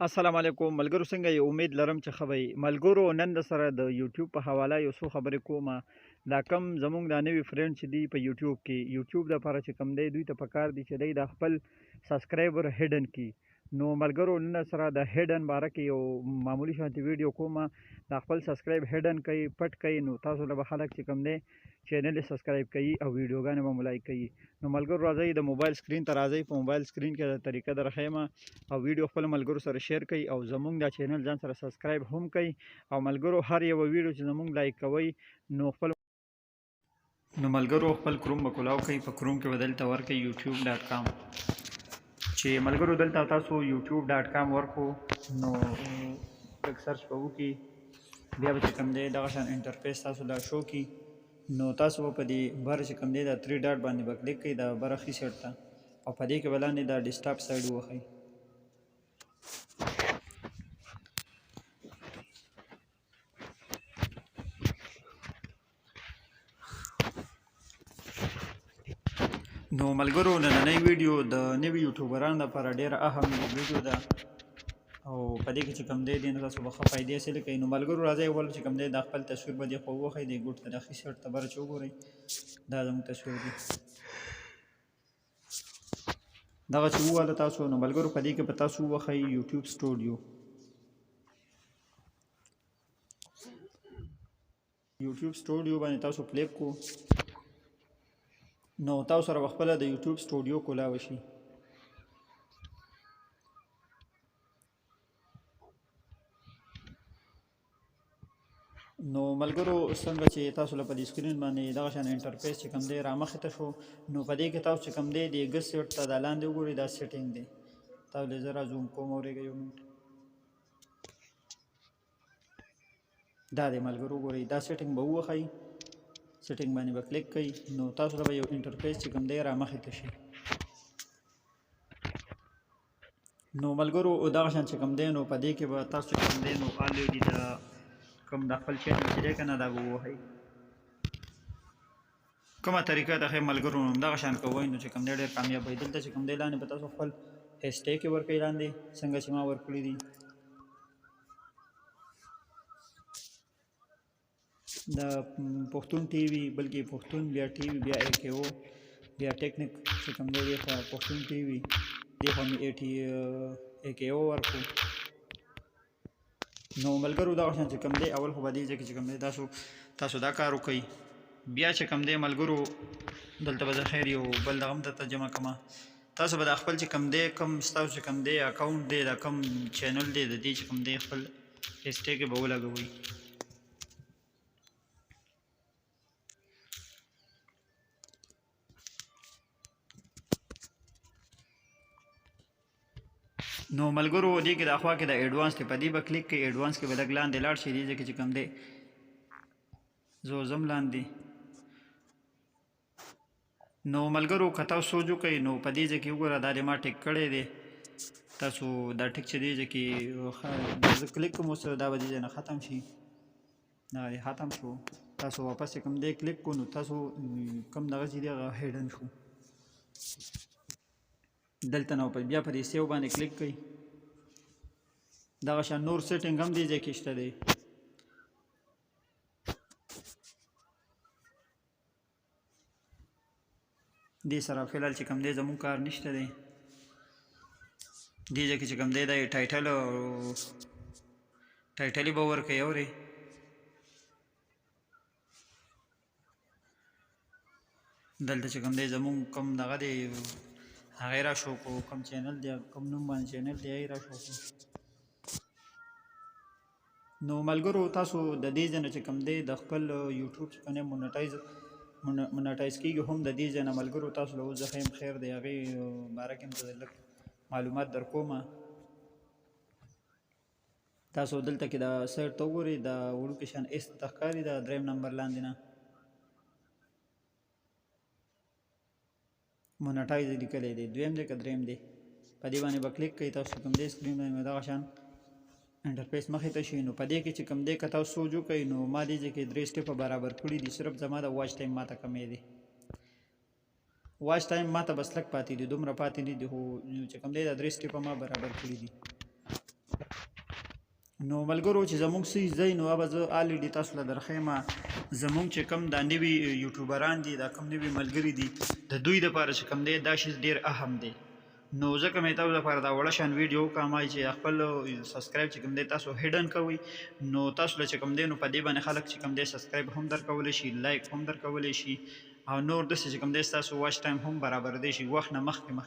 السلام علیکم ملګرو، څنګه یې؟ امید لرم چې ښه به یې. ملګرو، نن در سره د یوټیوب په حواله یو څو خبرې کومه. دا کم زمونږ دا نوي فرینډ چې دی په یوټیوب کې، یوټیوب دپاره چې کم دی دوی ته پکار دی چې دی دا خپل سبسکرایبر هیډن کړي. نو ملګرو، نن در سره د هیډن باره کې یو معمولي شانتې ویډیو کومه. دا خپل سبسکرایب هیډن کوي، پټ کوي، نو تاسو له به خلک چې کم دی چینل یې سبسکرایب کوي او ویډیوګانې به مو لایک کوي. نو ملګرو راځئ د موبایل سکرین ته راځئ، په موبایل سکرین کې د طریقه در ښیم او ویډیو خپل ملګرو سره شیر کړئ او زمونږ دا چینل ځان سره سبسکرایب هم کړئ. او ملګرو هر یو ویډیو چې زمونږ لایک کوئ نو ملګرو خپل کروم به کولاو کړئ. په کروم کې به دلته ورکړئ youtube.com. چې ملګرو دلته تاسو youtube.com ورکو نو لږ سرچ به وکړي، بیا به چې کوم دی دغه شان انټرفیس تاسو لا شو کړي. نو تاسو به په دې بره چې کوم دی دا 3 ډاټ باندې به کلیک کړئ، دا بره ښي سایډ ته، او په دې کې به لاندې دا ډیسکټاپ سایډ ووهئ. نو ملګرو نننۍ ویډیو د نوي یوټیوبرانو لپاره ډېره اهم ویډیو ده او په دې کې چې کوم دی نه تاسو به ښه فایدې حاصلې کوئ. نو ملګرو راځئ اول چې کوم دی دا خپل تصویر به دې خوا ووهئ، دې ګوټ ته د ښي سایډ ته بره چې وګورئ دا زموږ تصویر دی. دغه چې وواله تاسو، نو ملګرو په دې کې به تاسو ووهئ یوټیوب سټوډیو. یوټیوب سټوډیو باندې تاسو کلیک کو، نو تاسو سره به خپله د یوټیوب سټوډیو کولاوه شي. نو ملګرو څنګه چې تاسو له په دې سکرین باندې دغه شان انټرفیس چې کوم دی رامخې ته شو، نو په دې کې تاسو چې کوم دی د ګس سیټ ته دا لاندې وګورئ، دا سیټینګ دی. تاسو له زه را زوم کوم، اورېږئ یو منټ. دا دی ملګرو وګورئ، دا سیټینګ به ووهئ، سیټینګ باندې به کلیک کوئ، نو تاسو ته به یو انټرفیس چې کوم دی رامخې ته شي. نو ملګرو دغه شان چې کوم دی نو په دې کې به تاسو چې کوم دی نو الریډي د کوم د خپل چینل چې دی که نه دا به ووهئ. کومه طریقه ده ښې ملګرو نو همدغه شان کوئ نو چې کوم دی ډېر کامیابوئ. دلته چې کوم دی لاندې به تاسو خپل هیشټیګ یې ورکوئ، لاندې څنګه چې ما ورکړي دي. د پښتون ټي وي، بلکې پښتون بیا ټي وي، بیا AKO، بیا ټیکنیک چې کوم دی دې خوا پښتون ټي وي، دې خوا مې AKO ورکړو. نو ملګرو دغه شان چې کوم دی اول خو به دې ځای کې چې کوم دی تاسو دا کار وکئ. بیا چې کوم دی ملګرو دلته به زه خیر یو بل دغه هم درته جمع کړمه. تاسو به دا خپل چې کوم دی کوم ستاسو چې کوم دی اکاونټ دی، دا کوم چینل دی د دې چې کوم دی خپل هیشټیګ یې به ولګوئ. نو ملګرو دې کې د اخوا کې د ایډوانس دی، په دې به کلیک کړئ. ایډوانس کې به لږ لاندې لاړ شي، دې ځای کې چې کوم دی زه ځم لاندې. نو ملګرو که تاسو سوچ وکئ نو په دې ځای کې وګوره دا دې ما ټیک کړی دی. تاسو دا ټیک چې دې ځای کې زه کلیک کوم اوس دا به دې ځای نه ختم شي. دا ختم شو، تاسو واپس چې کوم دی کلیک کو نو تاسو کوم دغه چې دی هغه هیډن شو. دلته نو بیا په دې سیو باندې کلیک کړئ. دغه شان نور سیټینګ هم دې ځای کې شته دی. دې سره فلحال چې کوم دی زموږ کار نشته دی. دې ځای کې چې کوم دی دا ټایټل یې به ورکړئ. اورې دلته چې کوم دی زموږ کوم دغه دی هغه یې را شو کړو، کوم چینل دی کوم نوم باندې چینل دی هغه یې را شو کړو. نو ملګرو تاسو د دې ځای نه چې کوم دی د خپل یوټیوب چې کوم دی مونټایز کېږي هم د دې ځای نه. ملګرو تاسو له اوس زه ښیم خیر دی هغې باره کې هم زه لږ معلومات در کومه. تاسو دلته کې د سایډ ته وګورئ، د وړوکي شان ایس ته ښکاري، د 3 نمبر لاندې نه مونټایز یې لیکلی دی، 2م دی که 3م دی. په دې باندې به کلیک کوئ. تاسو کوم دی سکرین باندې دغه شان انټرفیس مخې ته شي. نو په دې کې چې کوم دی که تاسو سوچ وکئ نو ما دې ځای کې 3 سټیپه برابر کړي دي، صرف زما د واچ ټایم ماته کمی دی. واچ ټایم ماته بس لږ پاتې دي، دومره پاتې نه دي، خو چې کوم دی دا 3 سټیپه ما برابر کړي دي. نو ملګرو چې زموږ څه زده نو هغه زه الریډي تاسو له درښیمه زموږ چې کوم دا نوي یوټیوبران دي دا کوم نوي ملګري دي د دوی دپاره چې کوم دی دا شی ډېر اهم دی نو ځکه مې تاسو لپاره دا وړه شان ویډیو وکړم چې خپل سبسکرایب چې کوم دی تاسو هیډن کوئ نو تاسو له چې کوم دی نو په دې باندې خلک چې کوم دی سبسکرایب هم درکولی شي لایک هم درکولی شي او نور داسې چې کوم دی ستاسو واچ ټایم هم برابر دی شي وخت نه مخکې